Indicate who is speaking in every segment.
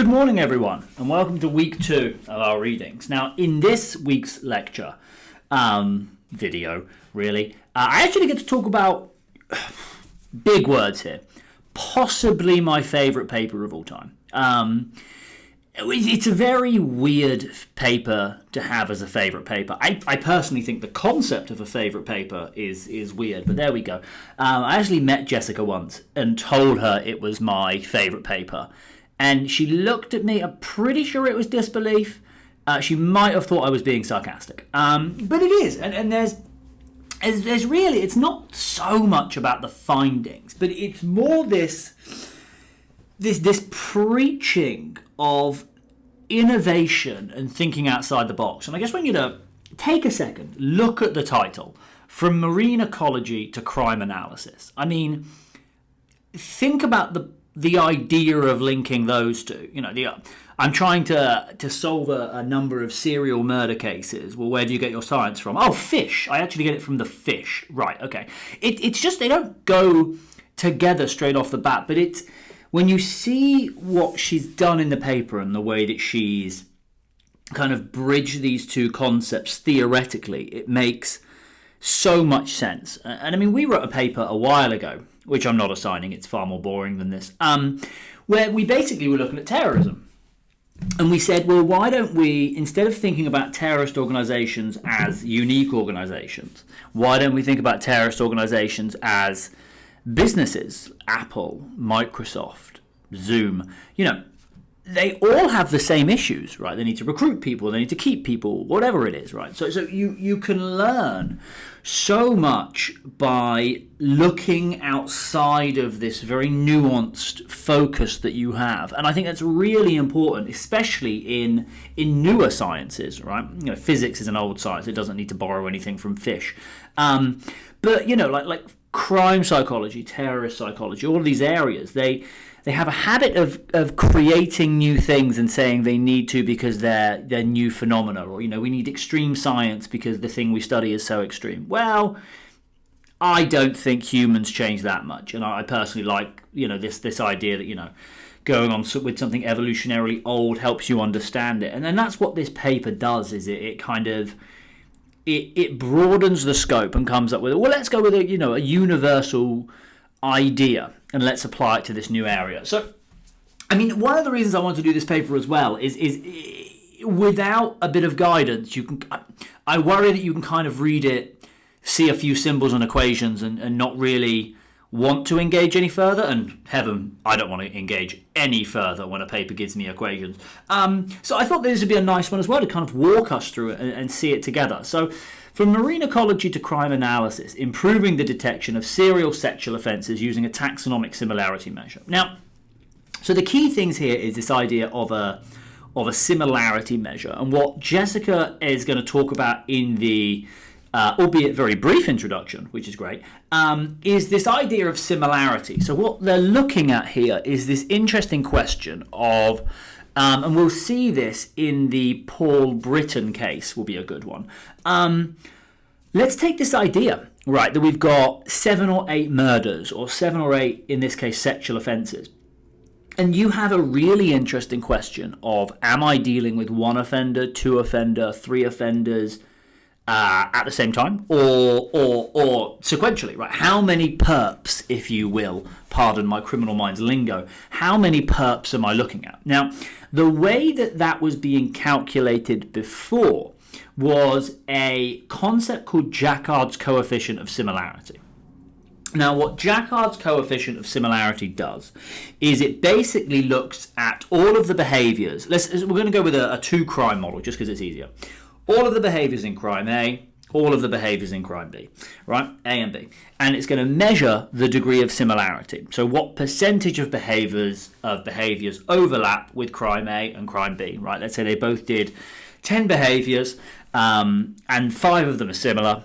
Speaker 1: morning, everyone, and welcome to week 2 of our readings. Now, in this week's lecture, video, really, I actually get to talk about big words here. Possibly my favourite paper of all time. It's a very weird paper to have as a favourite paper. I personally think the concept of a favourite paper is weird, but there we go. I actually met Jessica once and told her it was my favourite paper. And she looked at me, I'm pretty sure it was disbelief. She might have thought I was being sarcastic. But it is, and there's really, it's not so much about the findings, but it's more this preaching of innovation and thinking outside the box. And I guess we need to take a second, look at the title, From Marine Ecology to Crime Analysis. I mean, think about the idea of linking those two. You know, I'm trying to solve a number of serial murder cases. Well, where do you get your science from? Oh, fish. I actually get it from the fish. Right, okay. It's just they don't go together straight off the bat, but it's when you see what she's done in the paper and the way that she's kind of bridged these two concepts theoretically, it makes so much sense. And I mean, we wrote a paper a while ago, which I'm not assigning, it's far more boring than this, where we basically were looking at terrorism. And we said, well, why don't we, instead of thinking about terrorist organizations as unique organizations, why don't we think about terrorist organizations as businesses? Apple, Microsoft, Zoom, you know, they all have the same issues, right? They need to recruit people, they need to keep people, whatever it is, right? So you can learn so much by looking outside of this very nuanced focus that you have. And I think that's really important, especially in newer sciences, right? You know, physics is an old science. It doesn't need to borrow anything from fish. But, you know, like crime psychology, terrorist psychology, all of these areas, they have a habit of creating new things and saying they need to because they're new phenomena, or, you know, we need extreme science because the thing we study is so extreme. Well, I don't think humans change that much, and I personally like, you know, this idea that, you know, going on with something evolutionarily old helps you understand it, and then that's what this paper does. Is it kind of it broadens the scope and comes up with, well, let's go with a universal idea and let's apply it to this new area. So, I mean, one of the reasons I want to do this paper as well is without a bit of guidance, I worry that you can kind of read it, see a few symbols and equations and not really want to engage any further. And heaven, I don't want to engage any further when a paper gives me equations. So I thought this would be a nice one as well to kind of walk us through it and see it together. So, from marine ecology to crime analysis, improving the detection of serial sexual offences using a taxonomic similarity measure. Now, so the key things here is this idea of a similarity measure, and what Jessica is going to talk about in the albeit very brief introduction, which is great, is this idea of similarity. So what they're looking at here is this interesting question of, and we'll see this in the Paul Britton case, will be a good one. Let's take this idea, right, that we've got 7 or 8 murders, or 7 or 8, in this case, sexual offences. And you have a really interesting question of, am I dealing with 1 offender, 2 offender, 3 offenders at the same time, or sequentially, right? How many perps, if you will, pardon my criminal minds lingo, how many perps am I looking at? Now, the way that was being calculated before was a concept called Jacquard's coefficient of similarity. Now, what Jacquard's coefficient of similarity does is it basically looks at all of the behaviours. We're going to go with a 2-crime model just because it's easier. All of the behaviours in crime A, all of the behaviours in crime B, right? A and B. And it's going to measure the degree of similarity. So what percentage of behaviours overlap with crime A and crime B, right? Let's say they both did 10 behaviours and 5 of them are similar.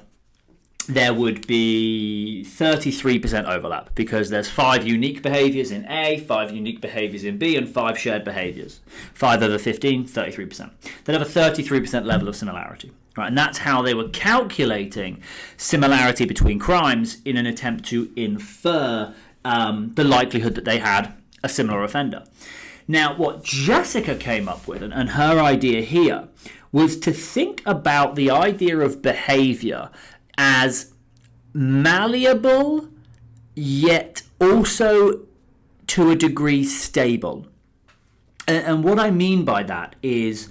Speaker 1: There would be 33% overlap because there's 5 unique behaviours in A, 5 unique behaviours in B, and 5 shared behaviours. 5 over 15, 33%. They'd have a 33% level of similarity. Right, and that's how they were calculating similarity between crimes in an attempt to infer the likelihood that they had a similar offender. Now, what Jessica came up with, and her idea here, was to think about the idea of behavior as malleable, yet also to a degree stable. And what I mean by that is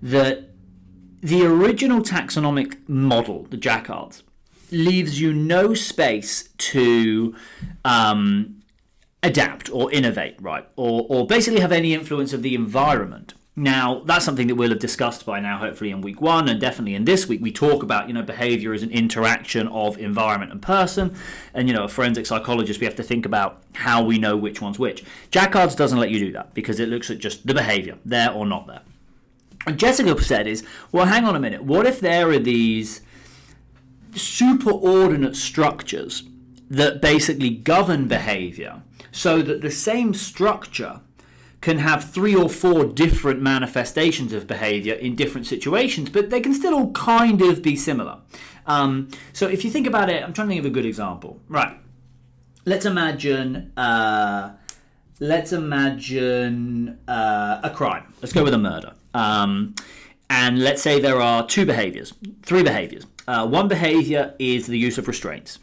Speaker 1: that the original taxonomic model, the Jacquard's, leaves you no space to adapt or innovate, right? Or basically have any influence of the environment. Now, that's something that we'll have discussed by now, hopefully in week 1, and definitely in this week. We talk about, behavior as an interaction of environment and person. And, a forensic psychologist, we have to think about how we know which one's which. Jacquard's doesn't let you do that because it looks at just the behavior, there or not there. What Jessica said is, well, hang on a minute. What if there are these superordinate structures that basically govern behavior so that the same structure can have 3 or 4 different manifestations of behavior in different situations, but they can still all kind of be similar. So if you think about it, I'm trying to think of a good example. Right. Let's imagine a crime. Let's go with a murder. And let's say there are 3 behaviors. One behavior is the use of restraints.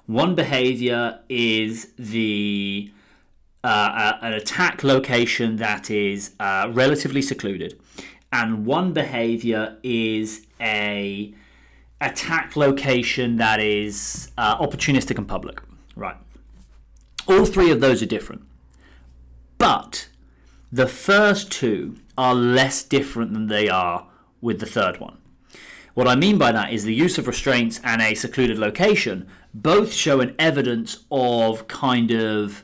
Speaker 1: One behavior is the an attack location that is relatively secluded, and one behavior is a attack location that is opportunistic and public. Right. All 3 of those are different, but the first 2 are less different than they are with the third one. What I mean by that is the use of restraints and a secluded location both show an evidence of kind of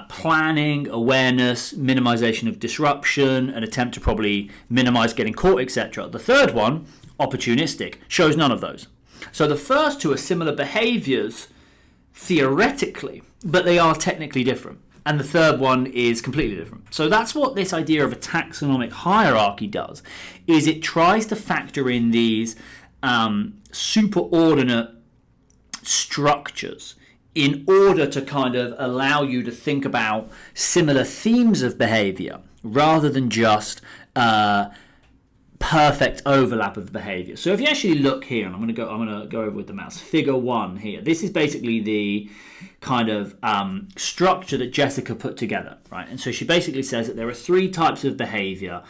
Speaker 1: planning, awareness, minimization of disruption, an attempt to probably minimize getting caught, etc. The third one, opportunistic, shows none of those. So the first 2 are similar behaviors theoretically, but they are technically different. And the third one is completely different. So that's what this idea of a taxonomic hierarchy does, is it tries to factor in these superordinate structures in order to kind of allow you to think about similar themes of behavior rather than just perfect overlap of behavior. So if you actually look here, and I'm going to go over with the mouse, figure 1 here. This is basically the kind of structure that Jessica put together, right? And so she basically says that there are 3 types of behavior,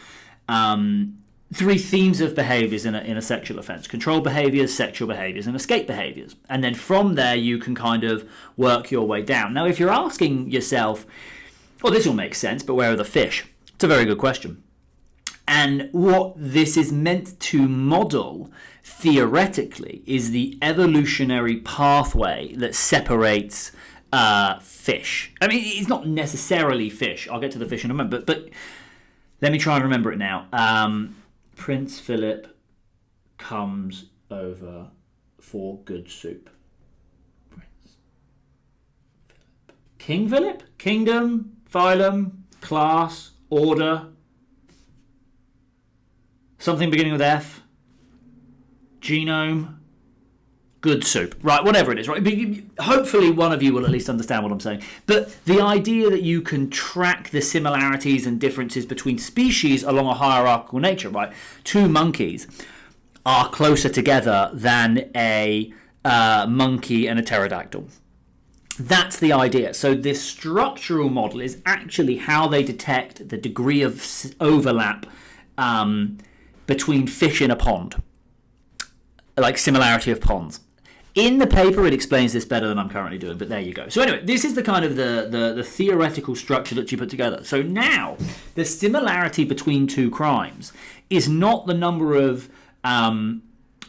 Speaker 1: 3 themes of behaviors in a sexual offense: control behaviors, sexual behaviors, and escape behaviors. And then from there, you can kind of work your way down. Now, if you're asking yourself, well, this all makes sense, but where are the fish? It's a very good question. And what this is meant to model, theoretically, is the evolutionary pathway that separates fish. I mean, it's not necessarily fish. I'll get to the fish in a moment, but let me try and remember it now. Prince Philip comes over for good soup. Prince Philip. King Philip? Kingdom, phylum, class, order. Something beginning with F. Genome. Good soup. Right, whatever it is, right? Hopefully one of you will at least understand what I'm saying. But the idea that you can track the similarities and differences between species along a hierarchical nature, right? 2 monkeys are closer together than a monkey and a pterodactyl. That's the idea. So this structural model is actually how they detect the degree of overlap between fish in a pond, like similarity of ponds. In the paper, it explains this better than I'm currently doing, but there you go. So anyway, this is the kind of the theoretical structure that you put together. So now, the similarity between 2 crimes is not the number of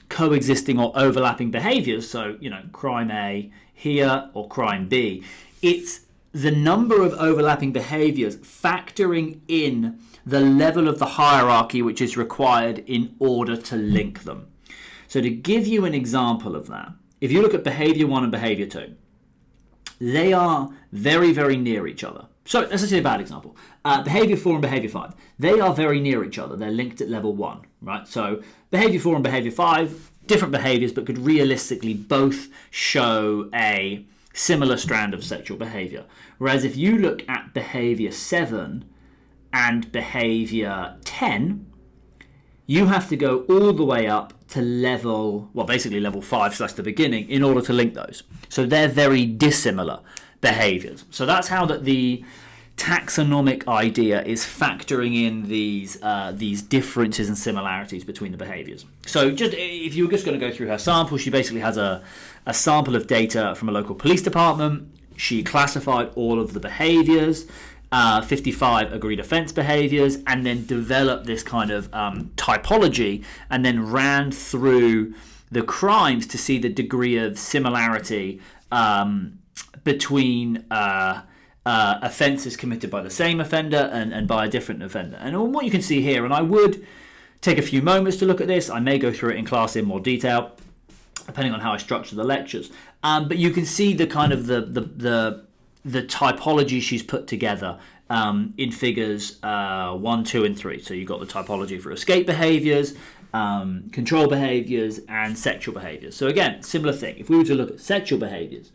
Speaker 1: coexisting or overlapping behaviors, so, crime A here or crime B. It's the number of overlapping behaviors factoring in the level of the hierarchy which is required in order to link them. So to give you an example of that, if you look at behavior 1 and behavior 2, they are very, very near each other. So let's just say a bad example. Behavior 4 and behavior 5, they are very near each other. They're linked at level 1, right? So behavior 4 and behavior 5, different behaviors, but could realistically both show a similar strand of sexual behavior. Whereas if you look at behavior 7 and behaviour 10, you have to go all the way up to basically level 5 / the beginning in order to link those. So they're very dissimilar behaviours. So that's how the taxonomic idea is factoring in these differences and similarities between the behaviours. So just if you were just going to go through her sample, she basically has a sample of data from a local police department. She classified all of the behaviours, 55 agreed offence behaviours, and then developed this kind of typology, and then ran through the crimes to see the degree of similarity between offences committed by the same offender and by a different offender. And what you can see here, and I would take a few moments to look at this, I may go through it in class in more detail, depending on how I structure the lectures. But you can see the kind of the typology she's put together in figures 1, 2, and 3. So you've got the typology for escape behaviours, control behaviours, and sexual behaviours. So again, similar thing. If we were to look at sexual behaviours,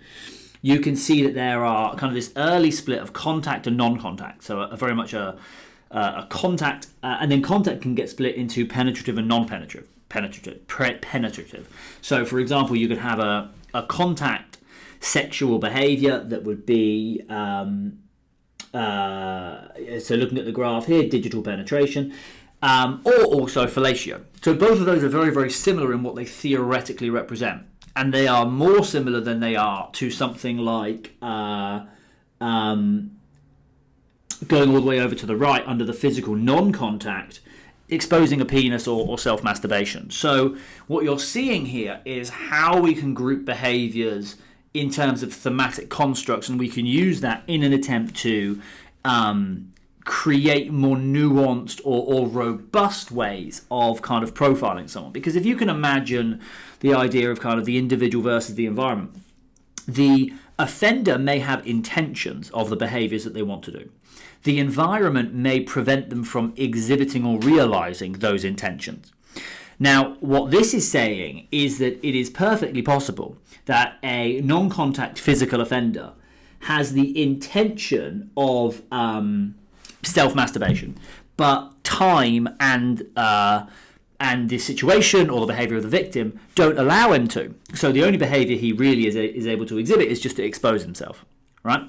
Speaker 1: you can see that there are kind of this early split of contact and non-contact. So very much a contact, and then contact can get split into penetrative and non-penetrative. Penetrative. So for example, you could have a contact sexual behaviour that would be so looking at the graph here, digital penetration, or also fellatio. So both of those are very, very similar in what they theoretically represent, and they are more similar than they are to something like going all the way over to the right under the physical non-contact, exposing a penis or self-masturbation. So what you're seeing here is how we can group behaviours in terms of thematic constructs, and we can use that in an attempt to create more nuanced or robust ways of kind of profiling someone. Because if you can imagine the idea of kind of the individual versus the environment, the offender may have intentions of the behaviours that they want to do. The environment may prevent them from exhibiting or realising those intentions. Now, what this is saying is that it is perfectly possible that a non-contact physical offender has the intention of self-masturbation, but time and the situation or the behaviour of the victim don't allow him to. So the only behaviour he really is able to exhibit is just to expose himself, right?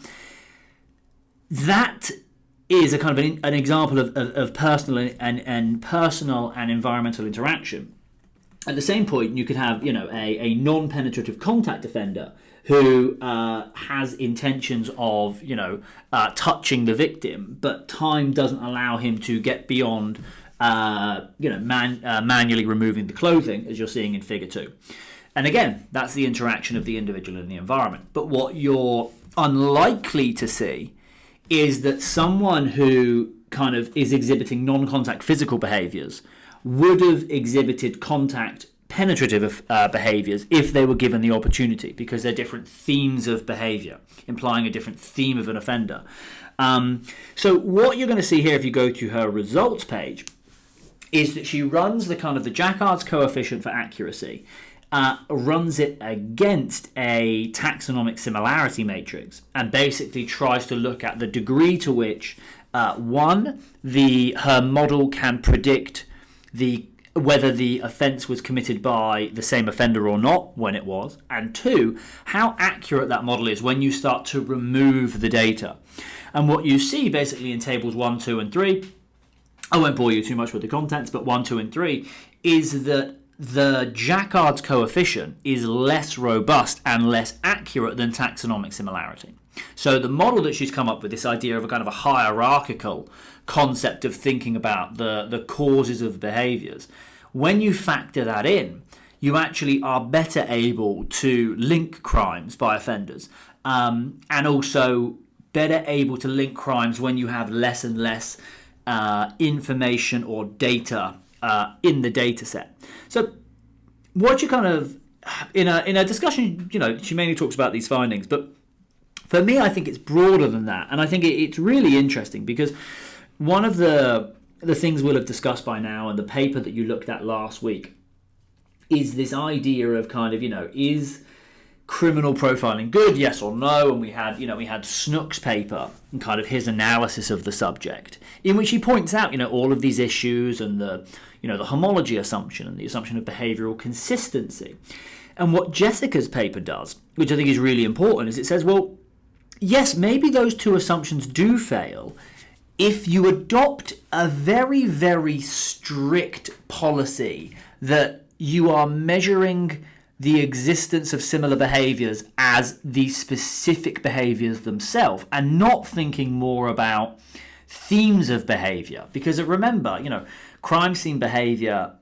Speaker 1: That is a kind of an example of personal and personal and environmental interaction. At the same point, you could have, a non-penetrative contact offender who has intentions of, touching the victim, but time doesn't allow him to get beyond, manually removing the clothing, as you're seeing in Figure 2. And again, that's the interaction of the individual and the environment. But what you're unlikely to see is that someone who kind of is exhibiting non-contact physical behaviours would have exhibited contact penetrative behaviours if they were given the opportunity, because they're different themes of behaviour, implying a different theme of an offender. So what you're going to see here, if you go to her results page, is that she runs the kind of the Jacquard's coefficient for accuracy, runs it against a taxonomic similarity matrix, and basically tries to look at the degree to which, one, her model can predict whether the offence was committed by the same offender or not, when it was, and two, how accurate that model is when you start to remove the data. And what you see basically in tables 1, 2, and 3, I won't bore you too much with the contents, but 1, 2, and 3, is that the Jacquard's coefficient is less robust and less accurate than taxonomic similarity. So the model that she's come up with, this idea of a kind of a hierarchical concept of thinking about the causes of behaviours, when you factor that in, you actually are better able to link crimes by offenders, and also better able to link crimes when you have less and less information or data in the data set. So what you kind of, in a discussion, she mainly talks about these findings, but for me, I think it's broader than that. And I think it's really interesting because one of the things we'll have discussed by now, and the paper that you looked at last week, is this idea of kind of, is criminal profiling good, yes or no? And we had Snook's paper and kind of his analysis of the subject, in which he points out, all of these issues and the homology assumption and the assumption of behavioural consistency. And what Jessica's paper does, which I think is really important, is it says, well, yes, maybe those two assumptions do fail if you adopt a very, very strict policy that you are measuring the existence of similar behaviours as the specific behaviours themselves and not thinking more about themes of behaviour. Because remember, crime scene behaviour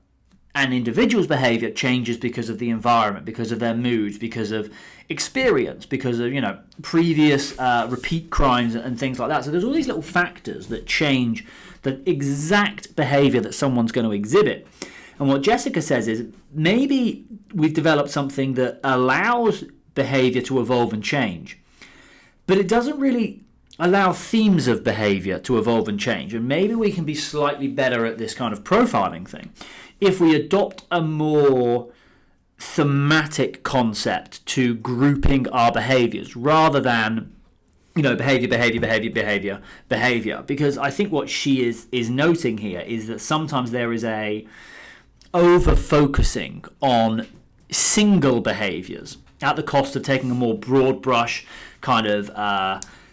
Speaker 1: and individuals' behaviour changes because of the environment, because of their moods, because of experience, because of previous repeat crimes and things like that. So there's all these little factors that change the exact behaviour that someone's going to exhibit. And what Jessica says is maybe we've developed something that allows behaviour to evolve and change, but it doesn't really allow themes of behaviour to evolve and change. And maybe we can be slightly better at this kind of profiling thing if we adopt a more thematic concept to grouping our behaviours rather than behaviour. Because I think what she is noting here is that sometimes there is a over-focusing on single behaviours at the cost of taking a more broad brush kind of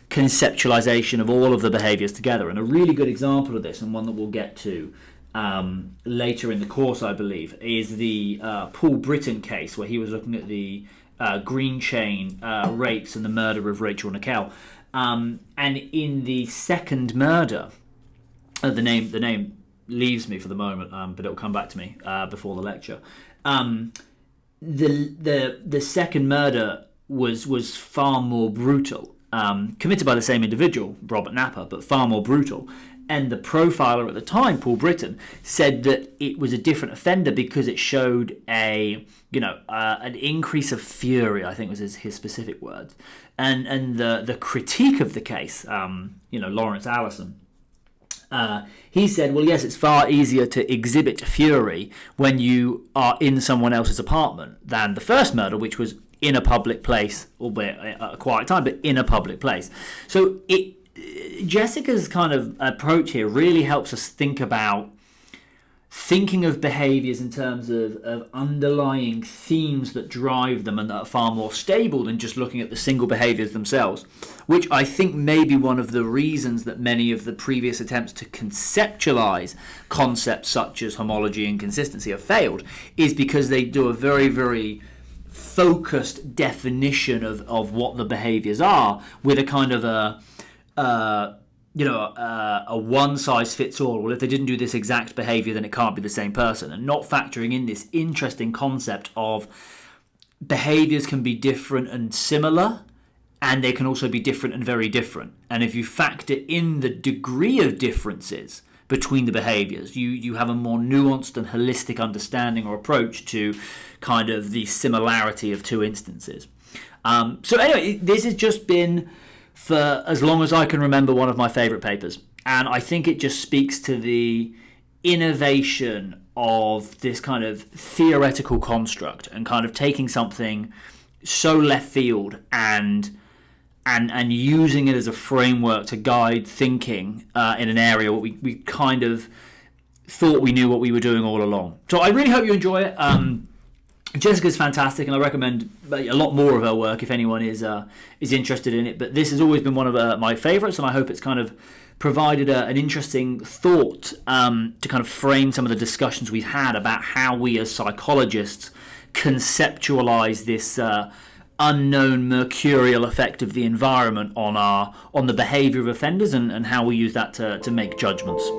Speaker 1: conceptualization of all of the behaviours together. And a really good example of this, and one that we'll get to later in the course, I believe, is the Paul Britton case, where he was looking at the green chain rapes and the murder of Rachel Nickell. And in the second murder, the name leaves me for the moment, but it'll come back to me before the lecture. The second murder was far more brutal, committed by the same individual, Robert Napper, but far more brutal. And the profiler at the time, Paul Britton, said that it was a different offender because it showed an increase of fury, I think was his specific words. And the critique of the case, Lawrence Allison, he said, well, yes, it's far easier to exhibit fury when you are in someone else's apartment than the first murder, which was in a public place, albeit at a quiet time, but in a public place. So Jessica's kind of approach here really helps us think about thinking of behaviours in terms of underlying themes that drive them and that are far more stable than just looking at the single behaviours themselves, which I think may be one of the reasons that many of the previous attempts to conceptualise concepts such as homology and consistency have failed, is because they do a very, very focused definition of what the behaviours are with a kind of a one-size-fits-all. Well, if they didn't do this exact behaviour, then it can't be the same person, and not factoring in this interesting concept of behaviours can be different and similar, and they can also be different and very different. And if you factor in the degree of differences between the behaviours, you have a more nuanced and holistic understanding or approach to kind of the similarity of two instances. So anyway, this has just been, for as long as I can remember, one of my favourite papers. And I think it just speaks to the innovation of this kind of theoretical construct and kind of taking something so left field and using it as a framework to guide thinking in an area where we kind of thought we knew what we were doing all along. So I really hope you enjoy it. Jessica's fantastic, and I recommend a lot more of her work if anyone is interested in it. But this has always been one of my favourites, and I hope it's kind of provided an interesting thought to kind of frame some of the discussions we've had about how we as psychologists conceptualise this unknown mercurial effect of the environment on the behaviour of offenders, and how we use that to make judgments.